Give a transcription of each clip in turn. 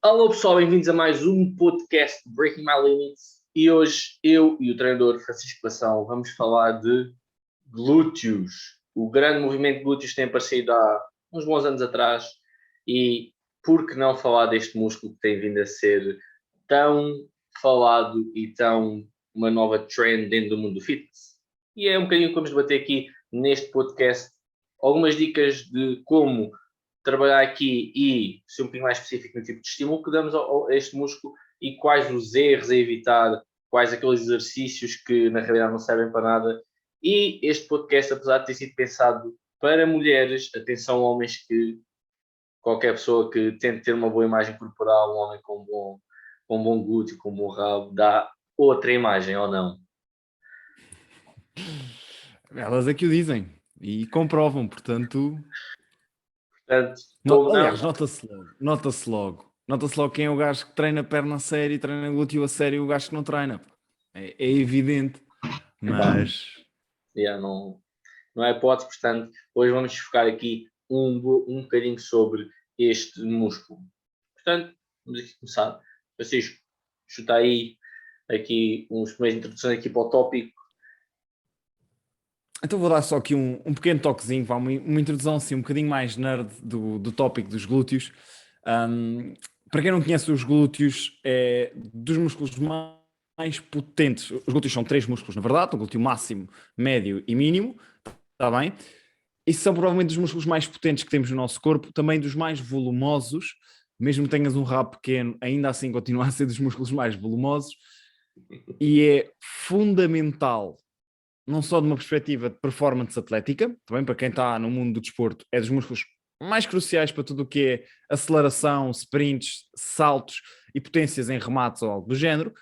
Olá pessoal, bem-vindos a mais um podcast Breaking My Limits e hoje eu e o treinador Francisco Passão vamos falar de glúteos. O grande movimento de glúteos tem aparecido há uns bons anos atrás e por que não falar deste músculo que tem vindo a ser tão falado e tão uma nova trend dentro do mundo do fitness. E é um bocadinho que vamos debater aqui neste podcast algumas dicas de como trabalhar aqui e ser um bocadinho mais específico no tipo de estímulo que damos a este músculo e quais os erros a evitar, quais aqueles exercícios que na realidade não servem para nada. E este podcast, apesar de ter sido pensado para mulheres, atenção homens, que qualquer pessoa que tente ter uma boa imagem corporal, um homem com um bom glúteo, com um bom rabo, dá outra imagem, ou não? Elas é que o dizem e comprovam, portanto. Portanto, ou não, Aliás, nota-se logo quem é o gajo que treina perna a sério e treina glúteo a sério e o gajo que não treina. É evidente, mas. não é hipótese, portanto, hoje vamos focar aqui um bocadinho sobre este músculo. Portanto, vamos aqui começar. Francisco, chuta aí aqui uns primeiras introduções aqui para o tópico. Então vou dar só aqui um pequeno toquezinho, uma introdução assim um bocadinho mais nerd do tópico dos glúteos. Para quem não conhece os glúteos, é dos músculos mais potentes. Os glúteos são 3 músculos, na verdade, o glúteo máximo, médio e mínimo, está bem? E são provavelmente dos músculos mais potentes que temos no nosso corpo, também dos mais volumosos, mesmo que tenhas um rabo pequeno, ainda assim continua a ser dos músculos mais volumosos, e é fundamental, não só de uma perspectiva de performance atlética, também para quem está no mundo do desporto, é dos músculos mais cruciais para tudo o que é aceleração, sprints, saltos e potências em remates ou algo do género,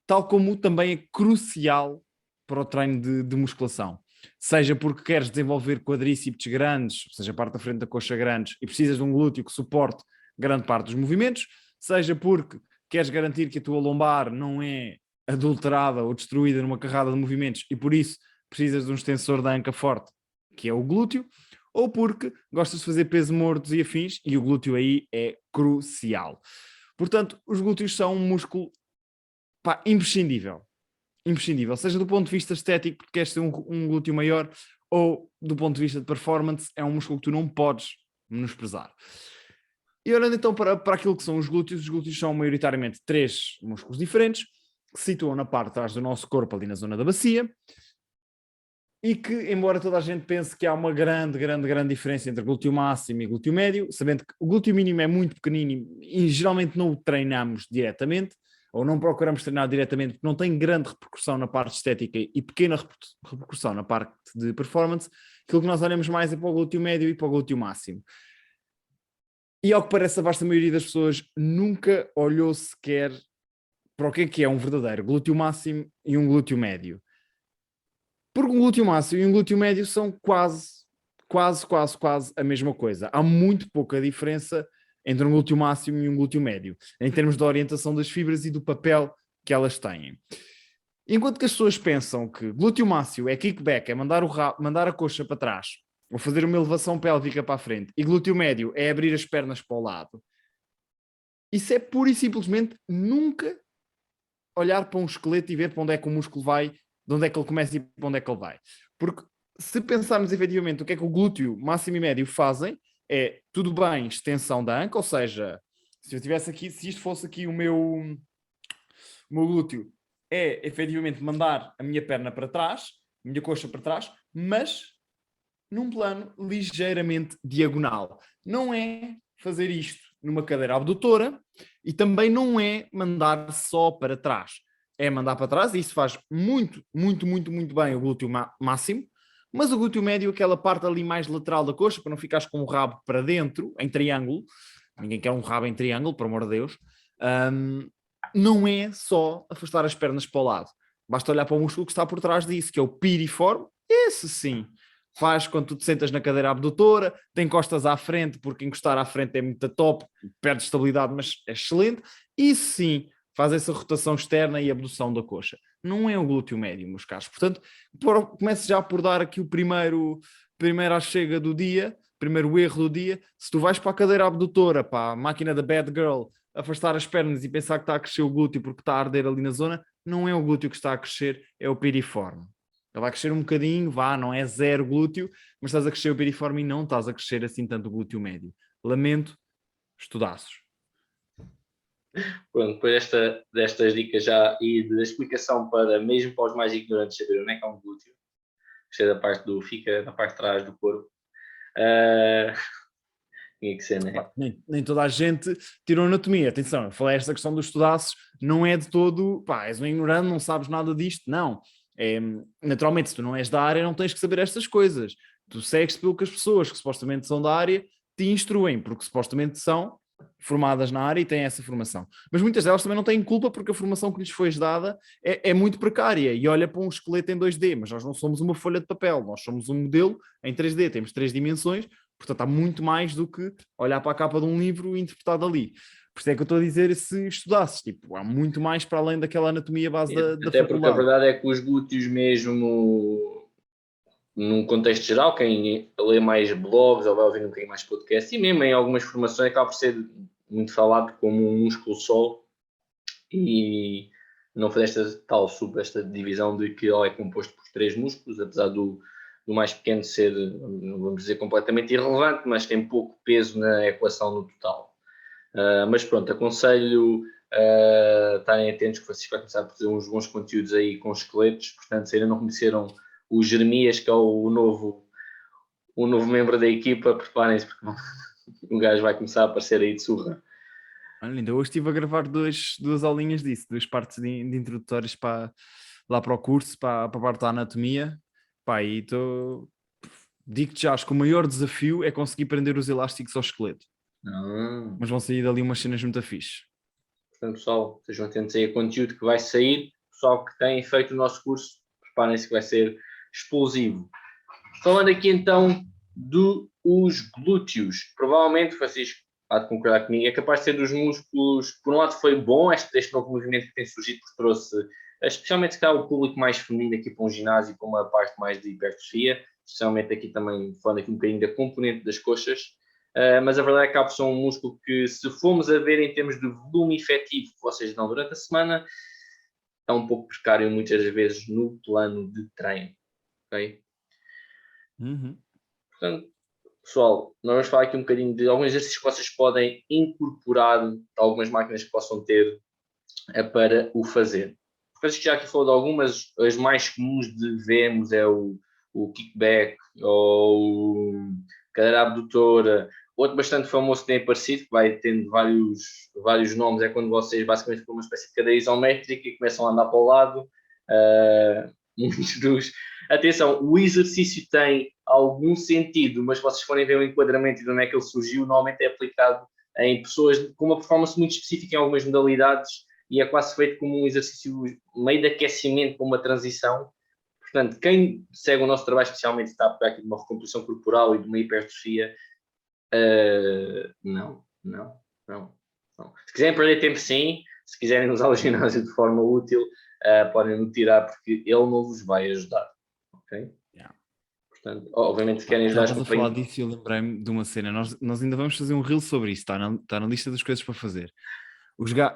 tal como também é crucial para o treino de musculação. Seja porque queres desenvolver quadríceps grandes, ou seja, a parte da frente da coxa grandes, e precisas de um glúteo que suporte grande parte dos movimentos, seja porque queres garantir que a tua lombar não é adulterada ou destruída numa carrada de movimentos e por isso precisas de um extensor da anca forte, que é o glúteo, ou porque gostas de fazer peso mortos e afins, e o glúteo aí é crucial. Portanto, os glúteos são um músculo imprescindível, seja do ponto de vista estético, porque queres ter um glúteo maior, ou do ponto de vista de performance, é um músculo que tu não podes menosprezar. E olhando então para aquilo que são os glúteos são maioritariamente 3 músculos diferentes, que se situam na parte de trás do nosso corpo, ali na zona da bacia, e que, embora toda a gente pense que há uma grande diferença entre glúteo máximo e glúteo médio, sabendo que o glúteo mínimo é muito pequenino e geralmente não o treinamos diretamente, ou não procuramos treinar diretamente, porque não tem grande repercussão na parte estética e pequena repercussão na parte de performance, aquilo que nós olhamos mais é para o glúteo médio e para o glúteo máximo. E ao que parece, a vasta maioria das pessoas nunca olhou sequer para o que é um verdadeiro glúteo máximo e um glúteo médio. Porque um glúteo máximo e um glúteo médio são quase a mesma coisa. Há muito pouca diferença entre um glúteo máximo e um glúteo médio, em termos da orientação das fibras e do papel que elas têm. Enquanto que as pessoas pensam que glúteo máximo é kickback, é mandar a coxa para trás, ou fazer uma elevação pélvica para a frente, e glúteo médio é abrir as pernas para o lado, isso é pura e simplesmente nunca olhar para um esqueleto e ver para onde é que o músculo vai, de onde é que ele começa e para onde é que ele vai. Porque se pensarmos efetivamente o que é que o glúteo máximo e médio fazem, é tudo bem extensão da anca, ou seja, se eu tivesse aqui, se isto fosse aqui o meu glúteo, é efetivamente mandar a minha perna para trás, a minha coxa para trás, mas num plano ligeiramente diagonal. Não é fazer isto numa cadeira abdutora e também não é mandar só para trás. É mandar para trás e isso faz muito bem o glúteo máximo, mas o glúteo médio, aquela parte ali mais lateral da coxa, para não ficares com o rabo para dentro, em triângulo, ninguém quer um rabo em triângulo, por amor de Deus, não é só afastar as pernas para o lado. Basta olhar para o músculo que está por trás disso, que é o piriforme. Esse sim faz quando tu te sentas na cadeira abdutora, te encostas à frente, porque encostar à frente é muito top, perde estabilidade, mas é excelente. E sim, faz essa rotação externa e abdução da coxa. Não é o glúteo médio, meus caros. Portanto, comece já por dar aqui o primeiro primeiro erro do dia. Se tu vais para a cadeira abdutora, para a máquina da Bad Girl, afastar as pernas e pensar que está a crescer o glúteo porque está a arder ali na zona, não é o glúteo que está a crescer, é o piriforme. Ele vai crescer um bocadinho, não é zero glúteo, mas estás a crescer o piriforme e não estás a crescer assim tanto o glúteo médio. Lamento, estudaços. Pronto, depois destas dicas já e da explicação mesmo para os mais ignorantes saber onde é que é um glúteo, gostei da parte fica na parte de trás do corpo. Tinha que ser, né? Nem toda a gente tirou anatomia. Atenção, eu falei esta questão dos estudaços, não é de todo, és um ignorante, não sabes nada disto, não. Naturalmente, se tu não és da área, não tens que saber estas coisas. Tu segues pelo que as pessoas que supostamente são da área te instruem, porque supostamente são formadas na área e têm essa formação. Mas muitas delas também não têm culpa porque a formação que lhes foi dada é muito precária e olha para um esqueleto em 2D, mas nós não somos uma folha de papel, nós somos um modelo em 3D, temos 3 dimensões, portanto há muito mais do que olhar para a capa de um livro e interpretado ali. Por isso é que eu estou a dizer, se estudasses, há muito mais para além daquela anatomia base da até faculdade. Porque a verdade é que os glúteos mesmo, num contexto geral, quem lê mais blogs ou vai ouvir um bocadinho mais podcast, e mesmo em algumas formações acaba por ser muito falado como um músculo só, e não faz esta divisão de que ele é composto por 3 músculos, apesar do mais pequeno ser, não vamos dizer completamente irrelevante, mas tem pouco peso na equação no total. Mas pronto, aconselho estarem atentos que vocês vão começar a fazer uns bons conteúdos aí com esqueletos, portanto se ainda não conheceram o Jeremias, que é o novo membro da equipa, preparem-se porque o gajo vai começar a aparecer aí de surra. Olha, ainda hoje estive a gravar duas aulinhas disso, 2 partes de introdutórias lá para o curso, para a parte da anatomia. E digo-te já, acho que o maior desafio é conseguir prender os elásticos ao esqueleto. Mas vão sair dali umas cenas muito fixe. Portanto, pessoal, estejam atentos aí a conteúdo que vai sair. Pessoal que tem feito o nosso curso, preparem-se que vai ser explosivo. Falando aqui então dos glúteos, provavelmente vocês há de concordar comigo, é capaz de ser dos músculos, por um lado foi bom este novo movimento que tem surgido, porque trouxe, especialmente se calhar o público mais feminino aqui para um ginásio, com uma parte mais de hipertrofia, especialmente aqui também, falando aqui um bocadinho da componente das coxas, mas a verdade é que há um músculo que, se formos a ver em termos de volume efetivo que vocês dão durante a semana, é um pouco precário muitas vezes no plano de treino, ok? Portanto, pessoal, nós vamos falar aqui um bocadinho de alguns exercícios que vocês podem incorporar de algumas máquinas que possam ter para o fazer. Porque já aqui falou de algumas, as mais comuns de vermos é o kickback ou cadeira abdutora. Outro bastante famoso que tem aparecido, que vai tendo vários nomes, é quando vocês basicamente com uma espécie de cadeira isométrica e começam a andar para o lado. Atenção, o exercício tem algum sentido, mas se vocês forem ver o enquadramento e de onde é que ele surgiu, normalmente é aplicado em pessoas com uma performance muito específica em algumas modalidades e é quase feito como um exercício meio de aquecimento para uma transição. Portanto, quem segue o nosso trabalho, especialmente está a pegar aqui de uma recomposição corporal e de uma hipertrofia, não. Se quiserem perder tempo, sim. Se quiserem usar o ginásio de forma útil, podem-no tirar, porque ele não vos vai ajudar. Ok? Yeah. Portanto, obviamente, se querem ajudar as companhias... falar disso e eu lembrei-me de uma cena. Nós ainda vamos fazer um reel sobre isso. Está na lista das coisas para fazer.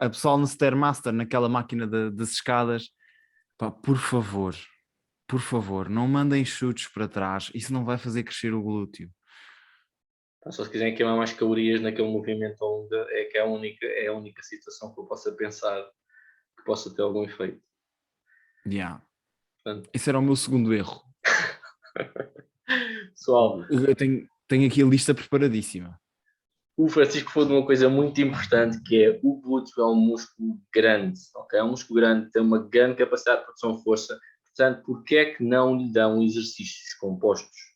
A pessoal no Stairmaster, naquela máquina das escadas, por favor, não mandem chutes para trás. Isso não vai fazer crescer o glúteo. Só se quiserem queimar mais calorias naquele movimento longa, é que é a única situação que eu possa pensar que possa ter algum efeito. Portanto, esse era o meu segundo erro. Pessoal, eu tenho aqui a lista preparadíssima. O Francisco falou de uma coisa muito importante, que é o glúteo é um músculo grande, ok? É um músculo grande, tem uma grande capacidade de produção de força. Portanto, porquê é que não lhe dão exercícios compostos?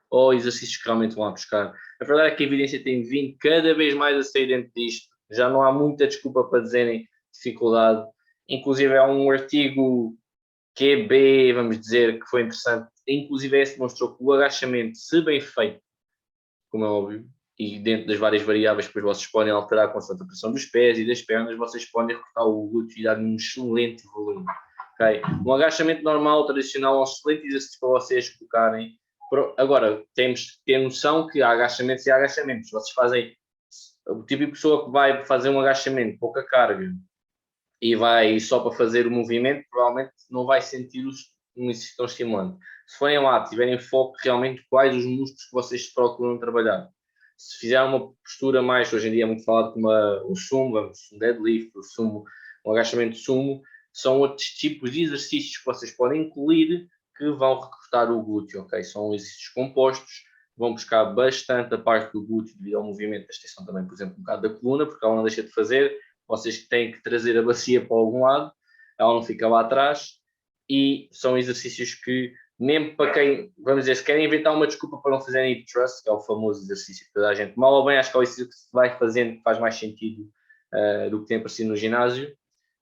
Ou exercícios que realmente vão a buscar? A verdade é que a evidência tem vindo cada vez mais a sair dentro disto. Já não há muita desculpa para dizerem dificuldade. Inclusive, há um artigo QB, vamos dizer, que foi interessante. Inclusive, esse demonstrou que o agachamento, se bem feito, como é óbvio, e dentro das várias variáveis que vocês podem alterar com a pressão dos pés e das pernas, vocês podem recrutar o glúteo e dar um excelente volume. Okay? Um agachamento normal, tradicional, é um excelente exercício para vocês colocarem. Agora, temos que ter noção que há agachamentos e agachamentos. Vocês fazem o tipo de pessoa que vai fazer um agachamento, pouca carga, e vai só para fazer o movimento, provavelmente não vai sentir um exercício tão estimulante. Se forem lá, tiverem foco realmente quais os músculos que vocês procuram trabalhar. Se fizer uma postura mais, hoje em dia é muito falado como o sumo, um deadlift, o sumo, um agachamento de sumo, são outros tipos de exercícios que vocês podem incluir que vão recrutar o glúteo, ok? São exercícios compostos, vão buscar bastante a parte do glúteo devido ao movimento da extensão também, por exemplo, um bocado da coluna, porque ela não deixa de fazer, vocês têm que trazer a bacia para algum lado, ela não fica lá atrás, e são exercícios que, mesmo para quem, vamos dizer, se querem inventar uma desculpa para não fazerem hip thrust, que é o famoso exercício que toda a gente, mal ou bem, acho que é o exercício que se vai fazendo que faz mais sentido do que tem aparecido no ginásio.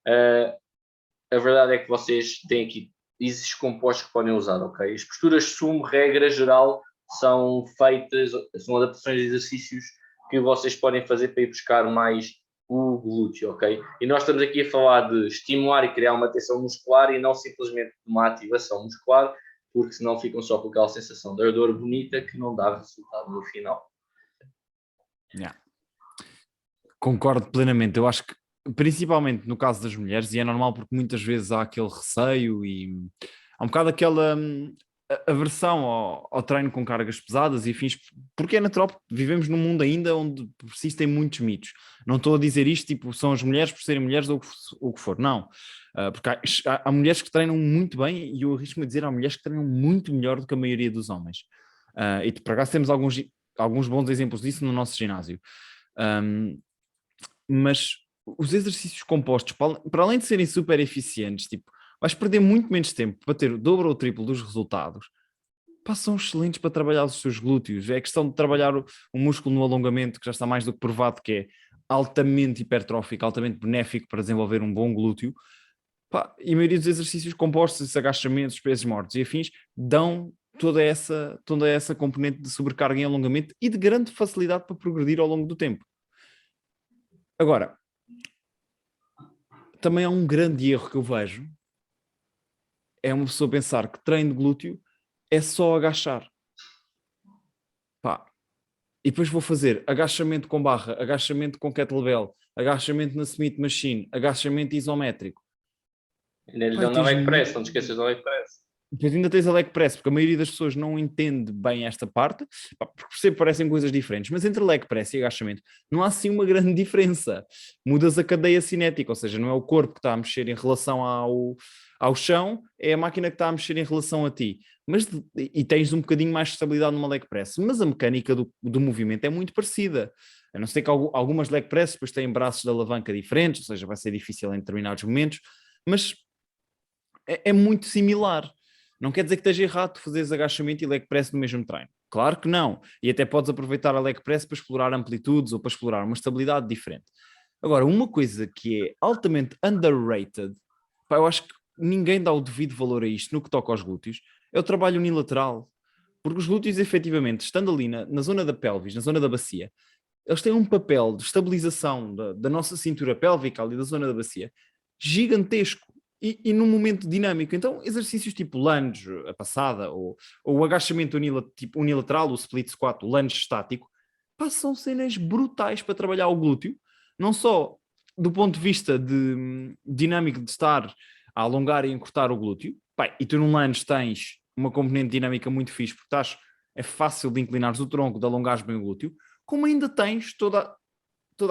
A verdade é que vocês têm aqui exercícios compostos que podem usar, ok? As posturas sumo, regra geral, são feitas, são adaptações de exercícios que vocês podem fazer para ir buscar mais o glúteo, ok? E nós estamos aqui a falar de estimular e criar uma tensão muscular e não simplesmente uma ativação muscular, porque senão ficam só com aquela sensação de ardor bonita que não dá resultado no final. Yeah. Concordo plenamente. Eu acho que, principalmente no caso das mulheres, e é normal porque muitas vezes há aquele receio e há um bocado aquela aversão ao treino com cargas pesadas e afins, porque é natural, porque vivemos num mundo ainda onde persistem muitos mitos. Não estou a dizer isto, tipo, são as mulheres por serem mulheres ou o que for, não. Porque há mulheres que treinam muito bem e eu arrisco-me a dizer, há mulheres que treinam muito melhor do que a maioria dos homens. E por acaso temos alguns bons exemplos disso no nosso ginásio. Mas os exercícios compostos, para além de serem super eficientes, tipo, vais perder muito menos tempo para ter o dobro ou o triplo dos resultados. Pá, são excelentes para trabalhar os seus glúteos. É questão de trabalhar o músculo no alongamento, que já está mais do que provado que é altamente hipertrófico, altamente benéfico para desenvolver um bom glúteo. Pá, e a maioria dos exercícios compostos, esses agachamentos, pesos mortos e afins, dão toda essa componente de sobrecarga em alongamento e de grande facilidade para progredir ao longo do tempo. Agora, também há um grande erro que eu vejo, é uma pessoa pensar que treino de glúteo é só agachar. Pá. E depois vou fazer agachamento com barra, agachamento com kettlebell, agachamento na Smith Machine, agachamento isométrico. Ainda lhe dão na leg press, não te esqueças da leg press. Depois ainda tens a leg press, porque a maioria das pessoas não entende bem esta parte, porque sempre parecem coisas diferentes, mas entre leg press e agachamento não há assim uma grande diferença. Mudas a cadeia cinética, ou seja, não é o corpo que está a mexer em relação ao chão, é a máquina que está a mexer em relação a ti. E tens um bocadinho mais de estabilidade numa leg press, mas a mecânica do movimento é muito parecida. A não ser que algumas leg press depois têm braços de alavanca diferentes, ou seja, vai ser difícil em determinados momentos, mas é muito similar. Não quer dizer que esteja errado fazeres agachamento e leg press no mesmo treino. Claro que não. E até podes aproveitar a leg press para explorar amplitudes ou para explorar uma estabilidade diferente. Agora, uma coisa que é altamente underrated, pá, eu acho que ninguém dá o devido valor a isto no que toca aos glúteos, é o trabalho unilateral. Porque os glúteos, efetivamente, estando ali na zona da pelvis, na zona da bacia, eles têm um papel de estabilização da nossa cintura pélvica ali da zona da bacia gigantesco. E num momento dinâmico. Então, exercícios tipo lunge, a passada, ou o agachamento tipo unilateral, o split squat, o lunge estático, são cenas brutais para trabalhar o glúteo, não só do ponto de vista dinâmico de estar a alongar e encurtar o glúteo, e tu num lunge tens uma componente dinâmica muito fixe, porque é fácil de inclinares o tronco, de alongares bem o glúteo, como ainda tens toda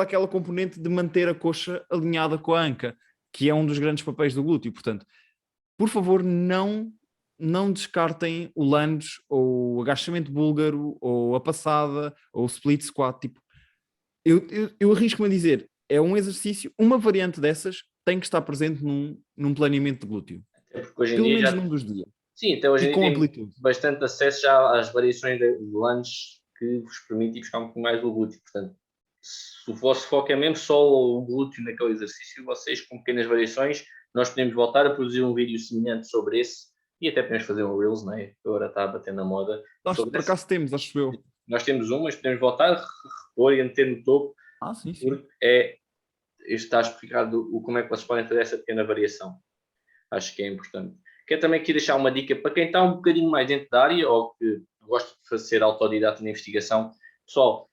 aquela componente de manter a coxa alinhada com a anca, que é um dos grandes papéis do glúteo. Portanto, por favor, não descartem o lunge, ou o agachamento búlgaro, ou a passada, ou o split squat. Tipo, eu arrisco-me a dizer, é um exercício, uma variante dessas tem que estar presente num planeamento de glúteo. É porque hoje em Pelo dia menos já... num dos dias. Sim, até hoje E em dia com tem amplitude. bastante acesso já às variações de lunge que vos permite ir buscar um pouco mais do glúteo. Portanto, se o vosso foco é mesmo só o glúteo naquele exercício, vocês com pequenas variações, nós podemos voltar a produzir um vídeo semelhante sobre esse e até podemos fazer um Reels, né? Agora está a bater na moda. Nós, por acaso temos, acho eu. Nós temos mas podemos voltar a repor e a meter no topo. Sim. Porque está explicado como é que vocês podem fazer essa pequena variação. Acho que é importante. Quero também aqui deixar uma dica para quem está um bocadinho mais dentro da área ou que gosta de fazer autodidata na investigação. Pessoal,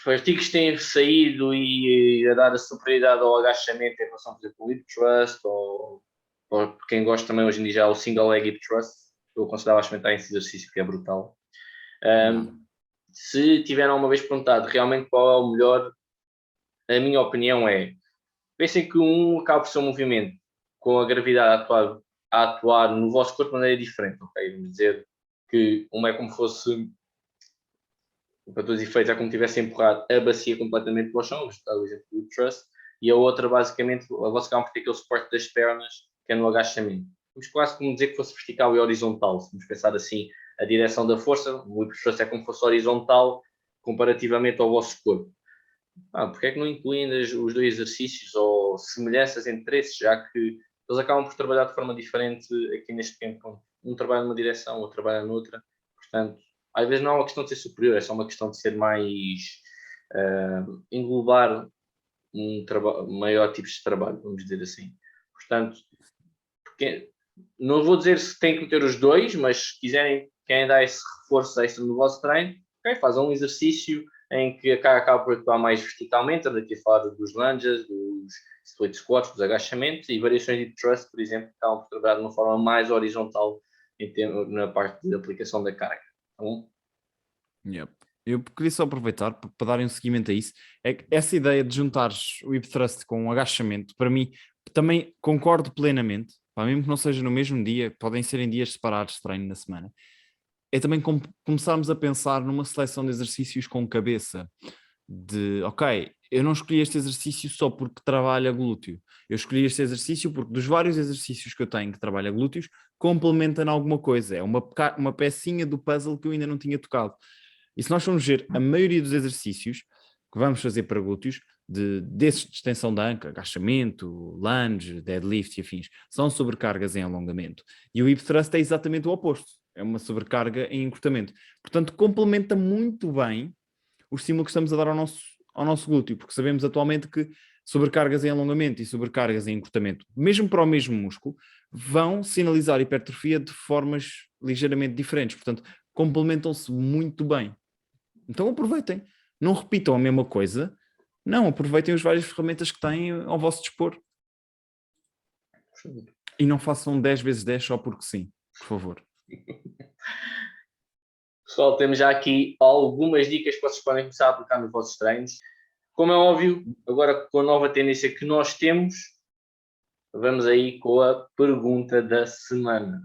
artigos têm saído e a dar a superioridade ao agachamento em relação, por exemplo, ao hip thrust, ou quem gosta também hoje em dia já o single leg hip thrust, eu considero agachamento esse exercício que é brutal. Se tiveram alguma vez perguntado realmente qual é o melhor, a minha opinião é, pensem que acaba por ser um movimento com a gravidade a atuar no vosso corpo de maneira diferente, ok? Vamos dizer que uma é como fosse, para todos os efeitos, é como se tivesse empurrado a bacia completamente para o chão, está o exemplo do thrust, e a outra, basicamente, a vossa acaba por ter aquele suporte das pernas, que é no agachamento. Vamos quase como dizer que fosse vertical e horizontal, se vamos pensar assim, a direção da força, o hip thrust é como se fosse horizontal comparativamente ao vosso corpo. Porque é que não incluem os dois exercícios ou semelhanças entre esses, já que eles acabam por trabalhar de forma diferente aqui neste pequeno ponto. Um trabalha numa direção, outro trabalha noutra. Portanto, às vezes não é uma questão de ser superior, é só uma questão de ser mais englobar maior tipos de trabalho, vamos dizer assim. Portanto, não vou dizer se tem que ter os dois, mas se querem dar esse reforço extra no vosso treino, okay, fazem um exercício em que a carga acaba por atuar mais verticalmente, daqui a falar dos lunges, dos split squats, dos agachamentos e variações de thrust, por exemplo, que acabam por trabalhar de uma forma mais horizontal na parte de aplicação da carga. Tá bom? Yep. Eu queria só aproveitar para darem um seguimento a isso. É que essa ideia de juntares o hip thrust com o agachamento, para mim, também concordo plenamente. Mesmo que não seja no mesmo dia, podem ser em dias separados de treino na semana. É também começarmos a pensar numa seleção de exercícios com cabeça. Ok, eu não escolhi este exercício só porque trabalha glúteo. Eu escolhi este exercício porque dos vários exercícios que eu tenho que trabalha glúteos, complementam alguma coisa. É uma pecinha do puzzle que eu ainda não tinha tocado. E se nós formos ver a maioria dos exercícios que vamos fazer para glúteos, desses de extensão da anca, agachamento, lunge, deadlift e afins, são sobrecargas em alongamento. E o hip thrust é exatamente o oposto. É uma sobrecarga em encurtamento. Portanto, complementa muito bem o estímulo que estamos a dar ao nosso glúteo, porque sabemos atualmente que sobrecargas em alongamento e sobrecargas em encurtamento, mesmo para o mesmo músculo, vão sinalizar hipertrofia de formas ligeiramente diferentes. Portanto, complementam-se muito bem. Então aproveitem. Não repitam a mesma coisa. Não, aproveitem as várias ferramentas que têm ao vosso dispor. E não façam 10 vezes 10 só porque sim, por favor. Pessoal, temos já aqui algumas dicas que vocês podem começar a aplicar nos vossos treinos. Como é óbvio, agora com a nova tendência que nós temos, vamos aí com a pergunta da semana.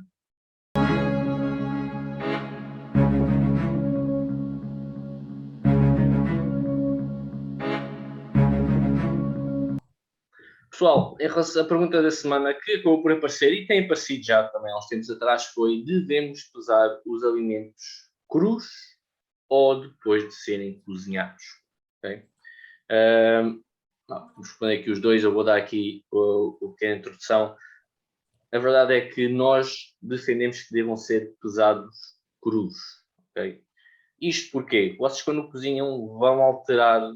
Pessoal, em relação à pergunta da semana que acabou por aparecer e tem aparecido já também há uns tempos atrás foi: devemos pesar os alimentos crus ou depois de serem cozinhados? Okay? Vamos responder aqui os dois, eu vou dar aqui o que é a introdução. A verdade é que nós defendemos que devam ser pesados crus. Okay? Isto porque vocês quando cozinham vão alterar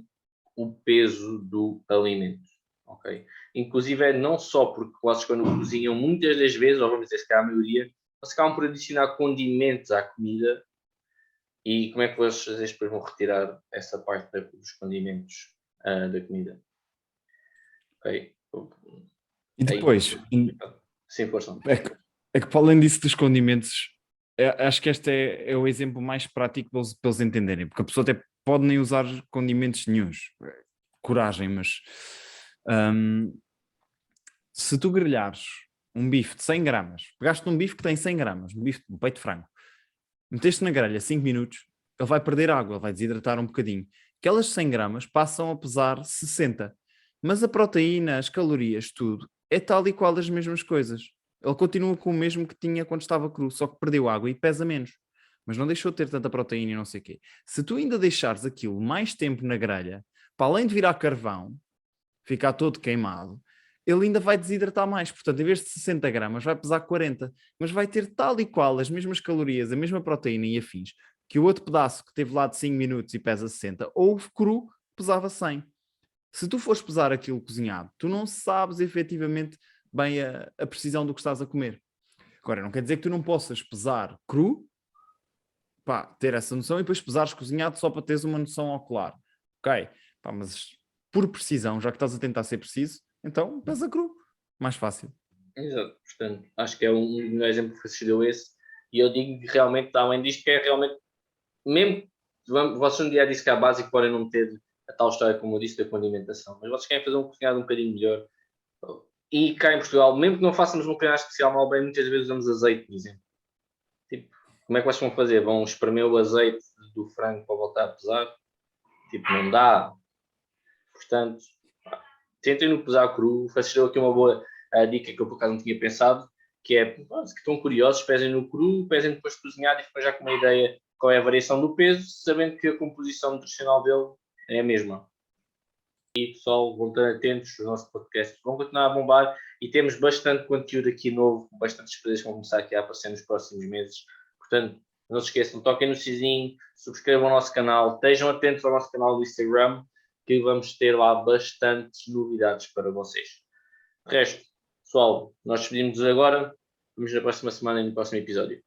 o peso do alimento. Okay? Inclusive, não só porque vocês quando cozinham muitas das vezes, ou vamos dizer se calhar a maioria, vocês acabam por adicionar condimentos à comida. E como é que vocês depois vão retirar essa parte dos condimentos da comida? Ok? E depois, Sim, força. é que para além disso dos condimentos, acho que este é o exemplo mais prático para eles entenderem, porque a pessoa até pode nem usar condimentos nenhuns. Coragem, mas se tu grelhares um bife de 100 gramas, pegaste um bife que tem 100 gramas, um bife de peito de frango, meteste na grelha 5 minutos, ele vai perder água, ele vai desidratar um bocadinho. Aquelas 100 gramas passam a pesar 60. Mas a proteína, as calorias, tudo, é tal e qual as mesmas coisas. Ele continua com o mesmo que tinha quando estava cru, só que perdeu água e pesa menos. Mas não deixou de ter tanta proteína e não sei o quê. Se tu ainda deixares aquilo mais tempo na grelha, para além de virar carvão, ficar todo queimado, ele ainda vai desidratar mais. Portanto, em vez de 60 gramas, vai pesar 40. Mas vai ter tal e qual as mesmas calorias, a mesma proteína e afins, que o outro pedaço que teve lá de 5 minutos e pesa 60, ou cru, pesava 100. Se tu fores pesar aquilo cozinhado, tu não sabes efetivamente bem a precisão do que estás a comer. Agora, não quer dizer que tu não possas pesar cru, ter essa noção, e depois pesares cozinhado só para teres uma noção ocular. Ok, pá, mas por precisão, já que estás a tentar ser preciso, então pesa cru, mais fácil. Exato, portanto, acho que é um melhor exemplo que Francisco deu esse. E eu digo que realmente, além disto, que é realmente, mesmo vocês um dia disse que é básico, podem não ter a tal história, como eu disse, da condimentação, mas vocês querem fazer um cozinhado um bocadinho melhor. E cá em Portugal, mesmo que não façamos um cozinhado especial mal bem, muitas vezes usamos azeite, por exemplo. Tipo, como é que vocês vão fazer? Vão espremer o azeite do frango para voltar a pesar? Tipo, não dá. Portanto, tentem no pesar cru. Francisco deu aqui uma boa dica que eu por acaso não tinha pensado, que é, que estão curiosos, pesem no cru, pesem depois de cozinhar e depois já com uma ideia qual é a variação do peso, sabendo que a composição nutricional dele é a mesma. E pessoal, vão estar atentos, os nossos podcasts vão continuar a bombar e temos bastante conteúdo aqui novo, bastantes coisas que vão começar aqui a aparecer nos próximos meses. Portanto, não se esqueçam, toquem no sininho, subscrevam o nosso canal, estejam atentos ao nosso canal do Instagram, que vamos ter lá bastantes novidades para vocês. De resto, pessoal, nós despedimos agora. Vemos na próxima semana e no próximo episódio.